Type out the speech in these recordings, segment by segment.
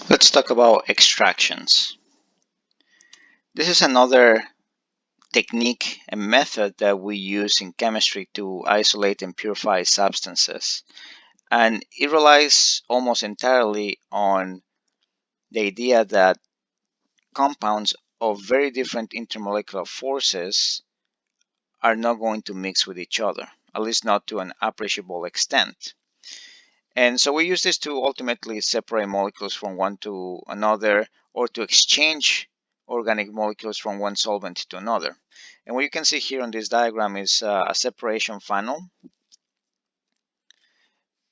Let's talk about extractions. This is another technique and method that we use in chemistry to isolate and purify substances. And it relies almost entirely on the idea that compounds of very different intermolecular forces are not going to mix with each other, at least not to an appreciable extent. And so we use this to ultimately separate molecules from one to another or to exchange organic molecules from one solvent to another. And what you can see here on this diagram is a separation funnel.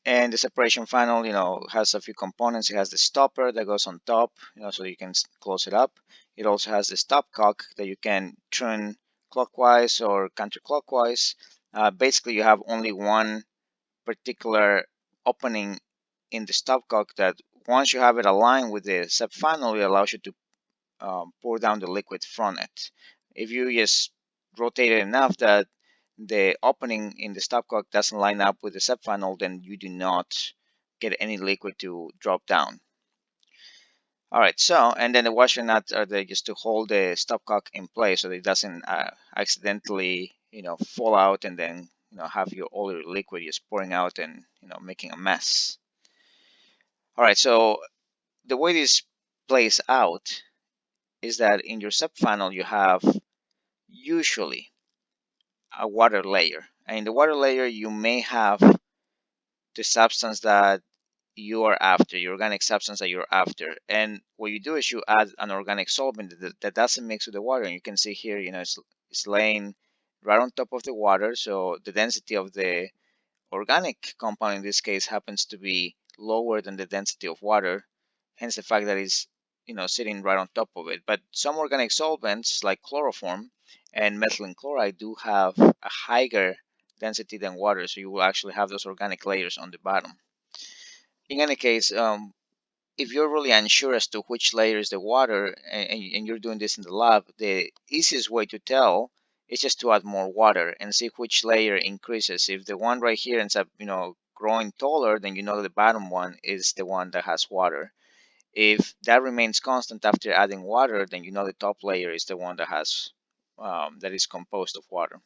And the separation funnel, has a few components. It has the stopper that goes on top, so you can close it up. It also has the stopcock that you can turn clockwise or counterclockwise. Basically, you have only one particular opening in the stopcock that once you have it aligned with the subfunnel, it allows you to pour down the liquid from it. If you just rotate it enough that the opening in the stopcock doesn't line up with the subfunnel, then you do not get any liquid to drop down. All right, so, and then the washer nuts are there just to hold the stopcock in place so that it doesn't accidentally, fall out and then, have all your liquid just pouring out and, making a mess. All right, so the way this plays out is that in your subfunnel you have usually a water layer. And in the water layer you may have the substance that you are after, your organic substance that you're after. And what you do is you add an organic solvent that doesn't mix with the water. And you can see here, it's laying right on top of the water. So the density of the organic compound in this case happens to be lower than the density of water, hence the fact that it's sitting right on top of it. But some organic solvents like chloroform and methylene chloride do have a higher density than water, so you will actually have those organic layers on the bottom. In any case, if you're really unsure as to which layer is the water and you're doing this in the lab, the easiest way to tell is just to add more water and see which layer increases. If the one right here ends up, growing taller, then you know the bottom one is the one that has water. If that remains constant after adding water, then you know the top layer is the one that has that is composed of water.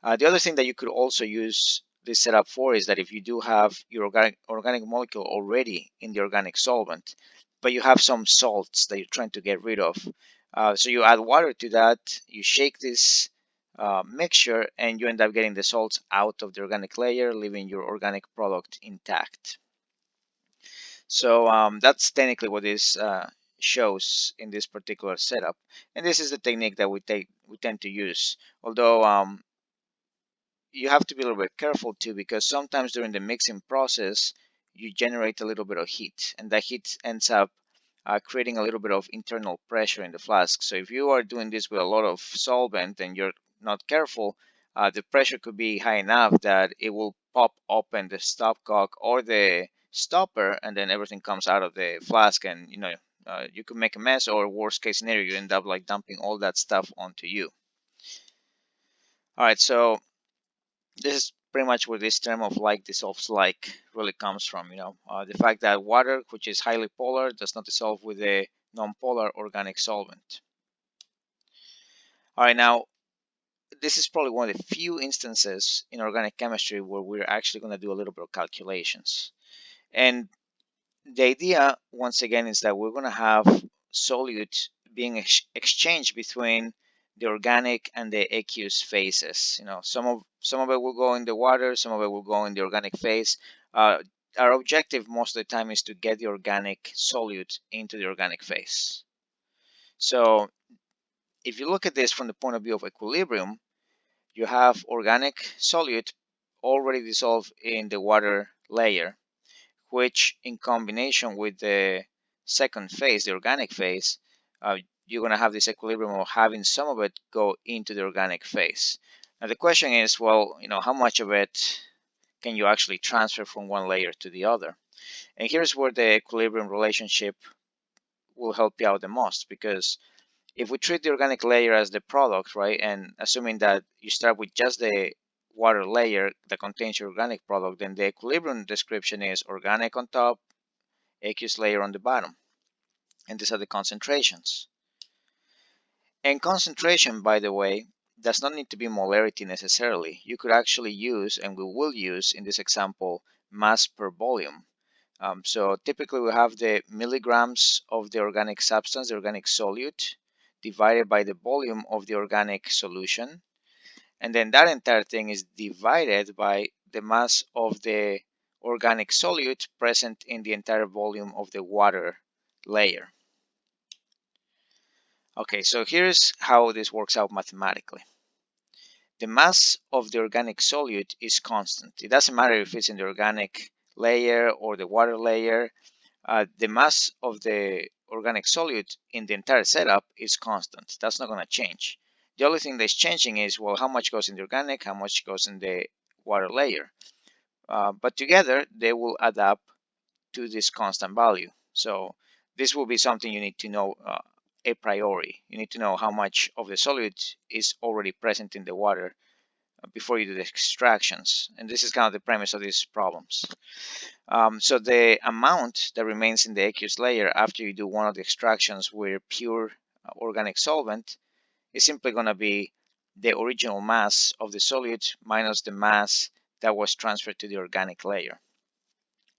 The other thing that you could also use this setup for is that if you do have your organic molecule already in the organic solvent, but you have some salts that you're trying to get rid of, so you add water to that, you shake this mixture, and you end up getting the salts out of the organic layer, leaving your organic product intact. So that's technically what this shows in this particular setup, and this is the technique that we tend to use. Although you have to be a little bit careful too, because sometimes during the mixing process you generate a little bit of heat, and that heat ends up creating a little bit of internal pressure in the flask. So if you are doing this with a lot of solvent and you're not careful, the pressure could be high enough that it will pop open the stopcock or the stopper, and then everything comes out of the flask, and you could make a mess, or worst case scenario, you end up like dumping all that stuff onto you. All right, so this is pretty much where this term of like dissolves like really comes from. The fact that water, which is highly polar, does not dissolve with a nonpolar organic solvent. All right, now this is probably one of the few instances in organic chemistry where we're actually going to do a little bit of calculations. And the idea, once again, is that we're going to have solute being exchanged between the organic and the aqueous phases. Some of it will go in the water, some of it will go in the organic phase. Our objective most of the time is to get the organic solute into the organic phase. So if you look at this from the point of view of equilibrium, you have organic solute already dissolved in the water layer, which in combination with the second phase, the organic phase, you're going to have this equilibrium of having some of it go into the organic phase. Now the question is, well, how much of it can you actually transfer from one layer to the other? And here's where the equilibrium relationship will help you out the most, because if we treat the organic layer as the product, right, and assuming that you start with just the water layer that contains your organic product, then the equilibrium description is organic on top, aqueous layer on the bottom. And these are the concentrations. And concentration, by the way, does not need to be molarity necessarily. You could actually use, and we will use in this example, mass per volume. So typically we have the milligrams of the organic substance, the organic solute, divided by the volume of the organic solution. And then that entire thing is divided by the mass of the organic solute present in the entire volume of the water layer. Okay, so here's how this works out mathematically. The mass of the organic solute is constant. It doesn't matter if it's in the organic layer or the water layer. The mass of the organic solute in the entire setup is constant. That's not going to change. The only thing that's changing is, well, how much goes in the organic, how much goes in the water layer. But together, they will add up to this constant value. So this will be something you need to know a priori. You need to know how much of the solute is already present in the water before you do the extractions. And this is kind of the premise of these problems. So the amount that remains in the aqueous layer after you do one of the extractions with pure organic solvent is simply going to be the original mass of the solute minus the mass that was transferred to the organic layer.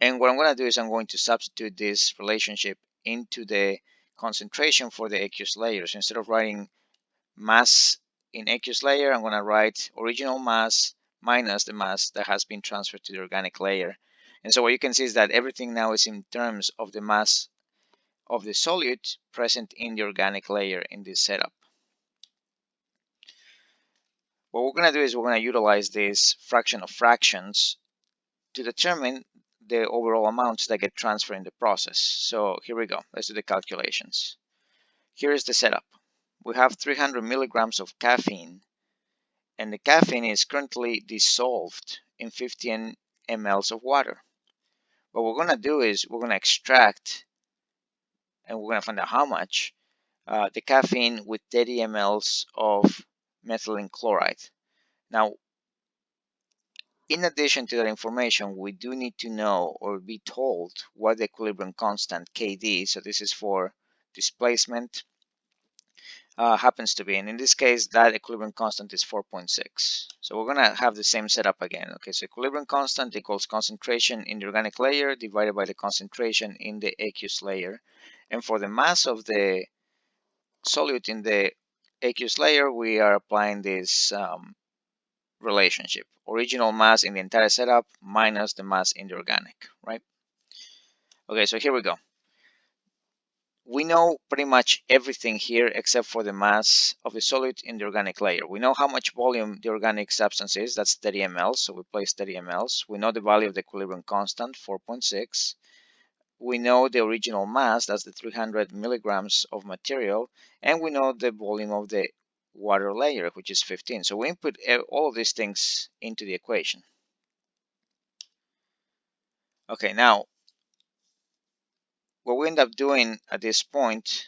And what I'm going to do is I'm going to substitute this relationship into the concentration for the aqueous layer. So instead of writing mass in aqueous layer, I'm going to write original mass minus the mass that has been transferred to the organic layer. And so what you can see is that everything now is in terms of the mass of the solute present in the organic layer in this setup. What we're going to do is we're going to utilize this fraction of fractions to determine the overall amounts that get transferred in the process. So here we go. Let's do the calculations. Here is the setup. We have 300 milligrams of caffeine, and the caffeine is currently dissolved in 15 mLs of water. What we're going to do is we're going to extract, and we're going to find out how much, the caffeine with 30 mLs of methylene chloride. Now, in addition to that information, we do need to know or be told what the equilibrium constant Kd, so this is for displacement, happens to be. And in this case, that equilibrium constant is 4.6. So we're going to have the same setup again. Okay, so equilibrium constant equals concentration in the organic layer divided by the concentration in the aqueous layer. And for the mass of the solute in the aqueous layer, we are applying this relationship. Original mass in the entire setup minus the mass in the organic, right? Okay, so here we go. We know pretty much everything here except for the mass of the solute in the organic layer. We know how much volume the organic substance is, that's 30 mL, so we place 30 mL. We know the value of the equilibrium constant, 4.6. We know the original mass, that's the 300 milligrams of material, and we know the volume of the water layer, which is 15. So we input all of these things into the equation. Okay, now what we end up doing at this point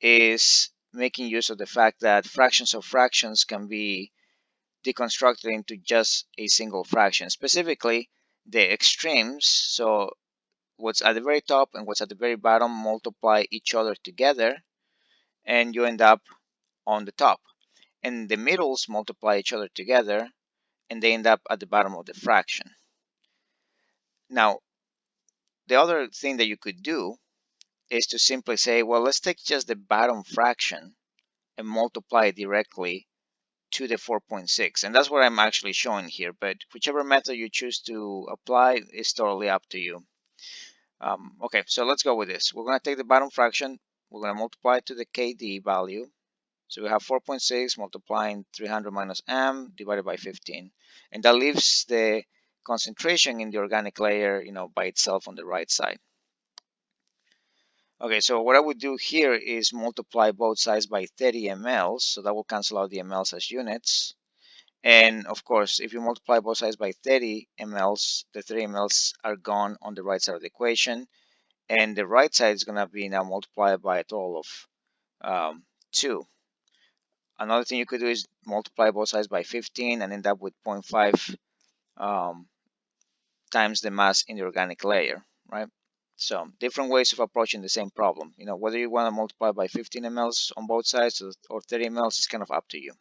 is making use of the fact that fractions of fractions can be deconstructed into just a single fraction, specifically the extremes. So what's at the very top and what's at the very bottom multiply each other together, and you end up on the top. And the middles multiply each other together, and they end up at the bottom of the fraction. Now, the other thing that you could do is to simply say, well, let's take just the bottom fraction and multiply it directly to the 4.6, and that's what I'm actually showing here, but whichever method you choose to apply is totally up to you. Okay, so let's go with this. We're going to take the bottom fraction, we're going to multiply it to the Kd value, so we have 4.6 multiplying 300 minus m divided by 15, and that leaves the concentration in the organic layer, by itself on the right side. Okay, so what I would do here is multiply both sides by 30 mLs, so that will cancel out the mLs as units. And of course, if you multiply both sides by 30 mLs, the 30 mLs are gone on the right side of the equation. And the right side is going to be now multiplied by a total of 2. Another thing you could do is multiply both sides by 15 and end up with 0.5 times the mass in the organic layer, right? So different ways of approaching the same problem. Whether you want to multiply by 15 mLs on both sides or 30 mLs is kind of up to you.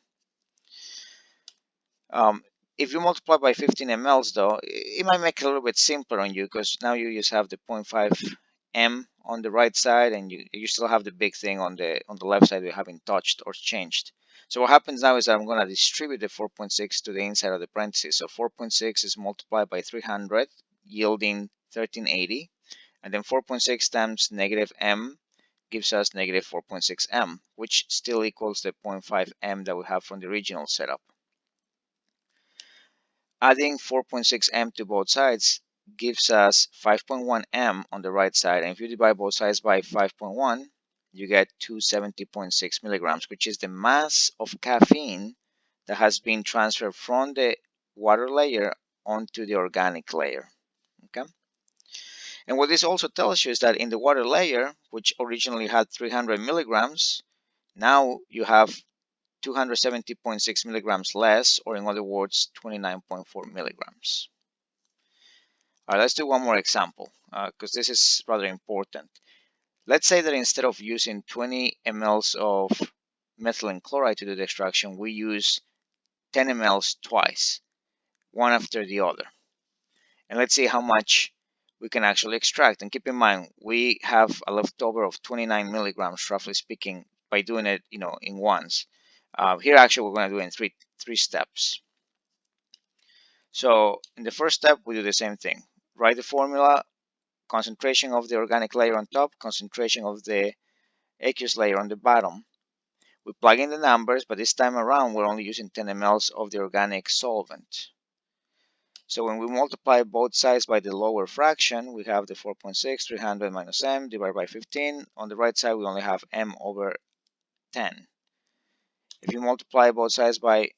If you multiply by 15 mLs though, it might make it a little bit simpler on you, because now you just have the 0.5 m on the right side, and you still have the big thing on the left side you haven't touched or changed. So what happens now is I'm going to distribute the 4.6 to the inside of the parentheses. So 4.6 is multiplied by 300, yielding 1380. And then 4.6 times negative m gives us negative 4.6 m, which still equals the 0.5 m that we have from the original setup. Adding 4.6 m to both sides gives us 5.1 m on the right side. And if you divide both sides by 5.1, you get 270.6 milligrams, which is the mass of caffeine that has been transferred from the water layer onto the organic layer. Okay. And what this also tells you is that in the water layer, which originally had 300 milligrams, now you have 270.6 milligrams less, or in other words, 29.4 milligrams. All right, let's do one more example, because this is rather important. Let's say that instead of using 20 mLs of methylene chloride to do the extraction, we use 10 mLs twice, one after the other. And let's see how much we can actually extract. And keep in mind, we have a leftover of 29 milligrams, roughly speaking, by doing it, in once. Here, actually, we're going to do it in three steps. So in the first step, we do the same thing. Write the formula: concentration of the organic layer on top, concentration of the aqueous layer on the bottom. We plug in the numbers, but this time around, we're only using 10 mLs of the organic solvent. So when we multiply both sides by the lower fraction, we have the 4.6, 300 minus m divided by 15. On the right side, we only have m over 10. If you multiply both sides by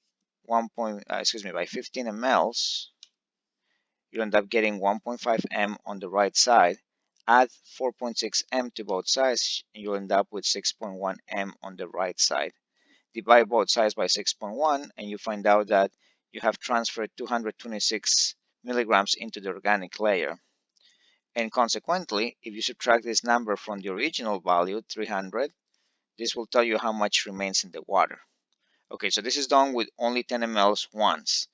by 15 mLs, you end up getting 1.5 m on the right side. Add 4.6 m to both sides, and you'll end up with 6.1 m on the right side. Divide both sides by 6.1, and you find out that you have transferred 226 milligrams into the organic layer. And consequently, if you subtract this number from the original value, 300, this will tell you how much remains in the water. Okay, so this is done with only 10 mLs once.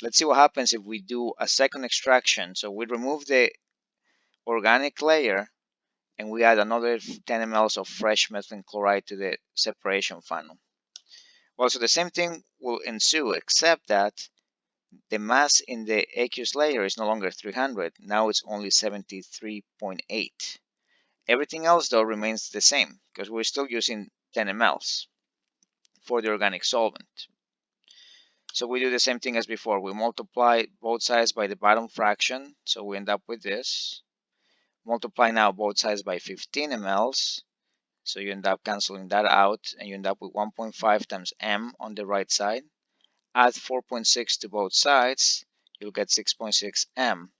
Let's see what happens if we do a second extraction. So we remove the organic layer and we add another 10 mLs of fresh methylene chloride to the separation funnel. Well, so the same thing will ensue, except that the mass in the aqueous layer is no longer 300. Now it's only 73.8. Everything else, though, remains the same, because we're still using 10 mLs for the organic solvent. So we do the same thing as before. We multiply both sides by the bottom fraction, so we end up with this. Multiply now both sides by 15 mLs, so you end up canceling that out, and you end up with 1.5 times m on the right side. Add 4.6 to both sides, you'll get 6.6 m,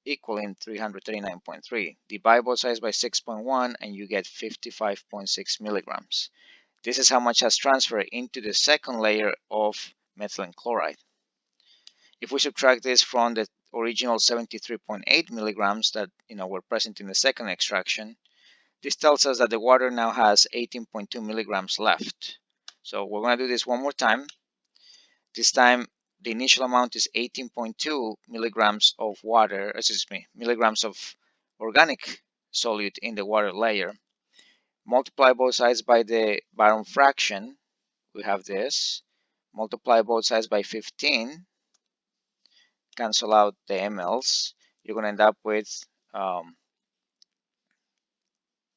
equaling 339.3. Divide both sides by 6.1, and you get 55.6 milligrams. This is how much has transferred into the second layer of methylene chloride. If we subtract this from the original 73.8 milligrams that were present in the second extraction, this tells us that the water now has 18.2 milligrams left. So we're going to do this one more time. This time the initial amount is 18.2 milligrams of water, milligrams of organic solute in the water layer. Multiply both sides by the bottom fraction, we have this. Multiply both sides by 15, cancel out the mLs. You're going to end up with,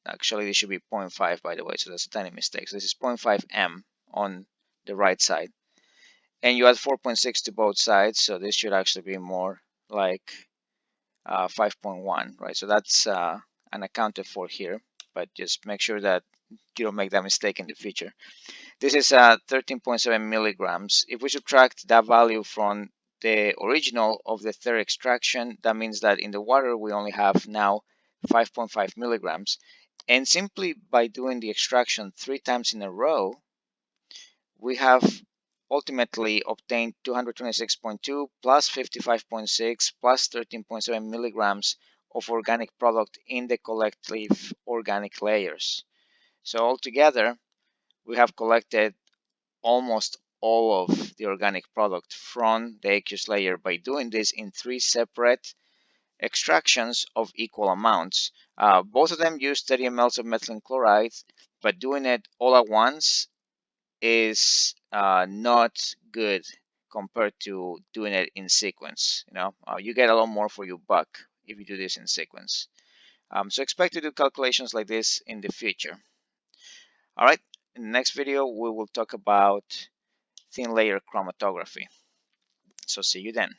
actually this should be 0.5 by the way, so that's a tiny mistake. So this is 0.5 m on the right side. And you add 4.6 to both sides, so this should actually be more like 5.1, right? So that's unaccounted for here, but just make sure that you don't make that mistake in the future. This is 13.7 milligrams. If we subtract that value from the original of the third extraction, that means that in the water we only have now 5.5 milligrams. And simply by doing the extraction 3 times in a row, we have ultimately obtained 226.2 plus 55.6 plus 13.7 milligrams of organic product in the collective organic layers. So altogether, we have collected almost all of the organic product from the aqueous layer by doing this in 3 separate extractions of equal amounts. Both of them use 30 mL of methylene chloride, but doing it all at once is not good compared to doing it in sequence. You get a lot more for your buck if you do this in sequence. So expect to do calculations like this in the future. All right, in the next video, we will talk about thin layer chromatography. So see you then.